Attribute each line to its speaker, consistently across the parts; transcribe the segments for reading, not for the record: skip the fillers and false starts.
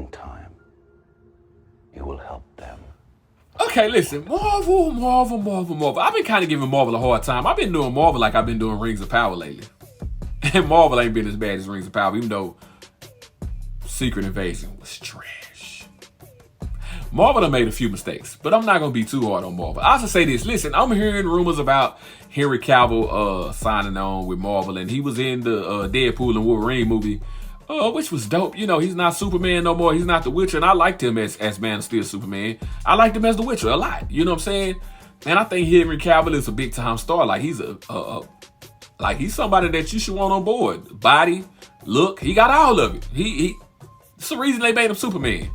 Speaker 1: in time, you will help them.
Speaker 2: Okay, listen, Marvel. I've been kind of giving Marvel a hard time. I've been doing Marvel like I've been doing Rings of Power lately. And Marvel ain't been as bad as Rings of Power, even though Secret Invasion was trash. Marvel done made a few mistakes, but I'm not going to be too hard on Marvel. I'll just say this. Listen, I'm hearing rumors about Henry Cavill signing on with Marvel, and he was in the Deadpool and Wolverine movie, which was dope. You know, he's not Superman no more. He's not The Witcher, and I liked him as Man of Steel Superman. I liked him as The Witcher a lot. You know what I'm saying? And I think Henry Cavill is a big-time star. Like, he's he's somebody that you should want on board. Body, look, he got all of it. It's the reason they made him Superman.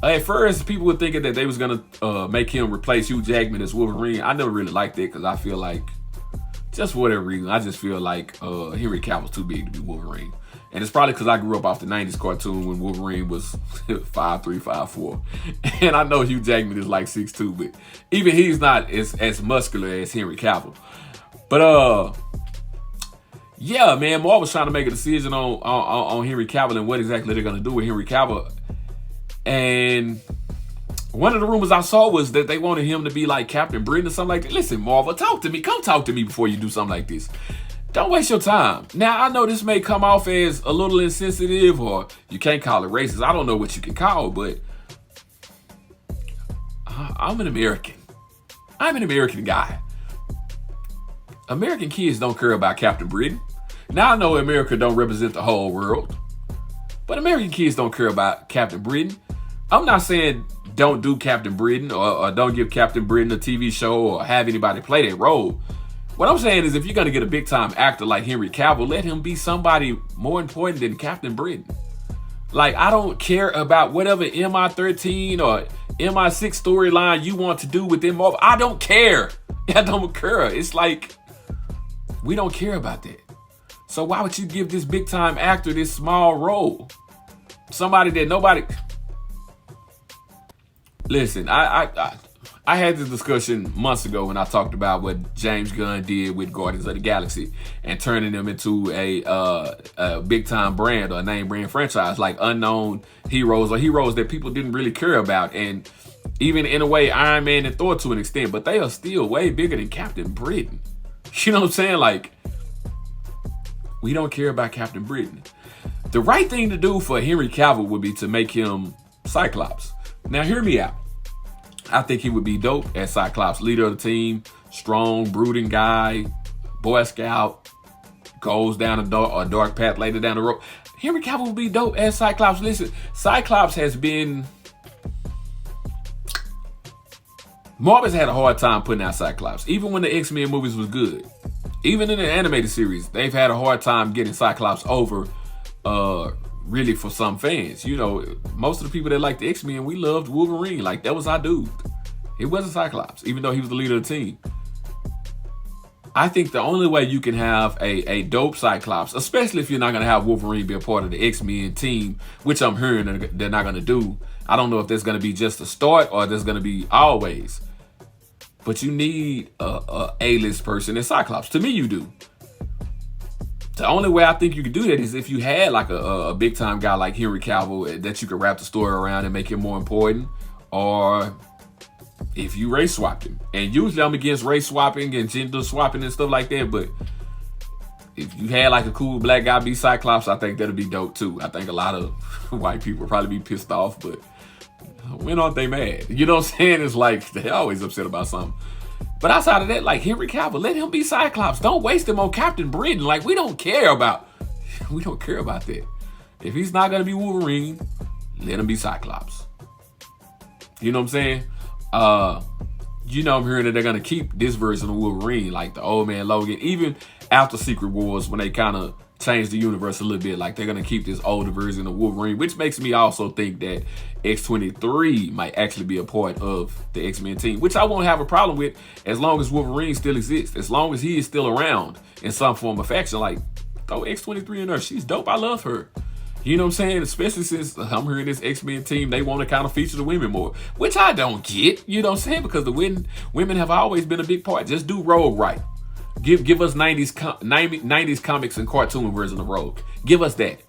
Speaker 2: At first, people were thinking that they was going to make him replace Hugh Jackman as Wolverine. I never really liked it because I feel like, just for whatever reason, I just feel like Henry Cavill's too big to be Wolverine. And it's probably because I grew up off the 90s cartoon when Wolverine was 5'3", 5'4". And I know Hugh Jackman is like 6'2", but even he's not as muscular as Henry Cavill. But yeah, man, Marvel's trying to make a decision on Henry Cavill and what exactly they're going to do with Henry Cavill. And one of the rumors I saw was that they wanted him to be like Captain Britain or something like that. Listen, Marvel, talk to me. Come talk to me before you do something like this. Don't waste your time. Now, I know this may come off as a little insensitive, or you can't call it racist. I don't know what you can call, but I'm an American. I'm an American guy. American kids don't care about Captain Britain. Now, I know America don't represent the whole world, but American kids don't care about Captain Britain. I'm not saying don't do Captain Britain or don't give Captain Britain a TV show or have anybody play that role. What I'm saying is, if you're going to get a big-time actor like Henry Cavill, let him be somebody more important than Captain Britain. Like, I don't care about whatever MI13 or MI6 storyline you want to do within Marvel. I don't care. I don't care. It's like, we don't care about that. So why would you give this big-time actor this small role? Somebody that nobody... Listen, I had this discussion months ago when I talked about what James Gunn did with Guardians of the Galaxy and turning them into a big-time brand or a name brand franchise, like unknown heroes or heroes that people didn't really care about. And even in a way, Iron Man and Thor to an extent, but they are still way bigger than Captain Britain. You know what I'm saying? Like, we don't care about Captain Britain. The right thing to do for Henry Cavill would be to make him Cyclops. Now, hear me out. I think he would be dope as Cyclops, leader of the team, strong, brooding guy, Boy Scout, goes down a dark path later down the road. Henry Cavill would be dope as Cyclops. Listen, Cyclops has been... Marvel's had a hard time putting out Cyclops. Even when the X-Men movies was good. Even in the animated series, they've had a hard time getting Cyclops over, really, for some fans. You know, most of the people that like the X-Men, we loved Wolverine. Like, that was our dude. It wasn't Cyclops, even though he was the leader of the team. I think the only way you can have a dope Cyclops, especially if you're not going to have Wolverine be a part of the X-Men team, which I'm hearing they're not going to do. I don't know if there's going to be just a start or there's going to be always. But you need a A-list person as Cyclops. To me, you do. The only way I think you could do that is if you had like a big time guy like Henry Cavill that you could wrap the story around and make him more important, or if you race swapped him. And usually I'm against race swapping and gender swapping and stuff like that, but if you had like a cool black guy be Cyclops, I think that'd be dope too. I think a lot of white people would probably be pissed off, but when aren't they mad? You know what I'm saying? It's like they're always upset about something. But outside of that, like Henry Cavill, let him be Cyclops. Don't waste him on Captain Britain. Like, we don't care about that. If he's not going to be Wolverine, let him be Cyclops. You know what I'm saying? You know, I'm hearing that they're going to keep this version of Wolverine, like the old man Logan, even after Secret Wars, when they kind of changed the universe a little bit. Like, they're going to keep this older version of Wolverine, which makes me also think that X-23 might actually be a part of the X-Men team, which I won't have a problem with as long as Wolverine still exists. As long as he is still around in some form of fashion. Like, throw X-23 in her. She's dope. I love her. You know what I'm saying? Especially since I'm hearing this X-Men team, they want to kind of feature the women more, which I don't get. You know what I'm saying? Because the women have always been a big part. Just do Rogue right. Give us 90s comics and cartoon version of Rogue. Give us that.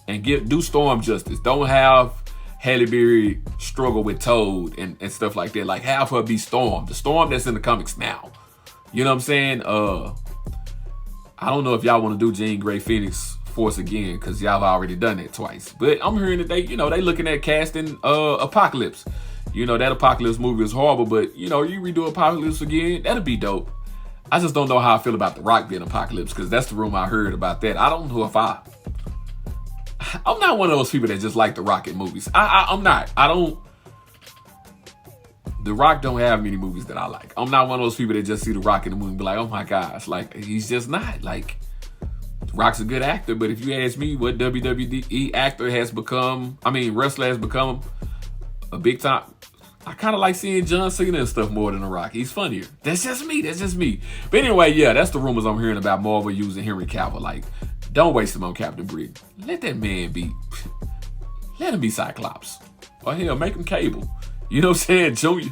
Speaker 2: and do Storm justice. Don't have Halle Berry struggle with Toad and stuff like that. Like, have her be Storm, the Storm that's in the comics now. You know what I'm saying? I don't know if y'all want to do Jean Grey Phoenix Force again, because y'all have already done it twice. But I'm hearing that they looking at casting Apocalypse. That Apocalypse movie is horrible, but you redo Apocalypse again, that'd be dope. I just don't know how I feel about The Rock being Apocalypse, because that's the rumor I heard about that. I don't know if I'm not one of those people that just like The Rock in movies. I'm not. The Rock don't have many movies that I like. I'm not one of those people that just see The Rock in the movie and be like, oh my gosh, like, he's just not. Like, The Rock's a good actor, but if you ask me what WWE actor has become, wrestler has become a big time, I kind of like seeing John Cena and stuff more than The Rock. He's funnier. That's just me. But anyway, yeah, that's the rumors I'm hearing about Marvel using Henry Cavill. Like, don't waste him on Captain Britain. Let that man be. Let him be Cyclops. Or hell, make him Cable. You know what I'm saying, Junior?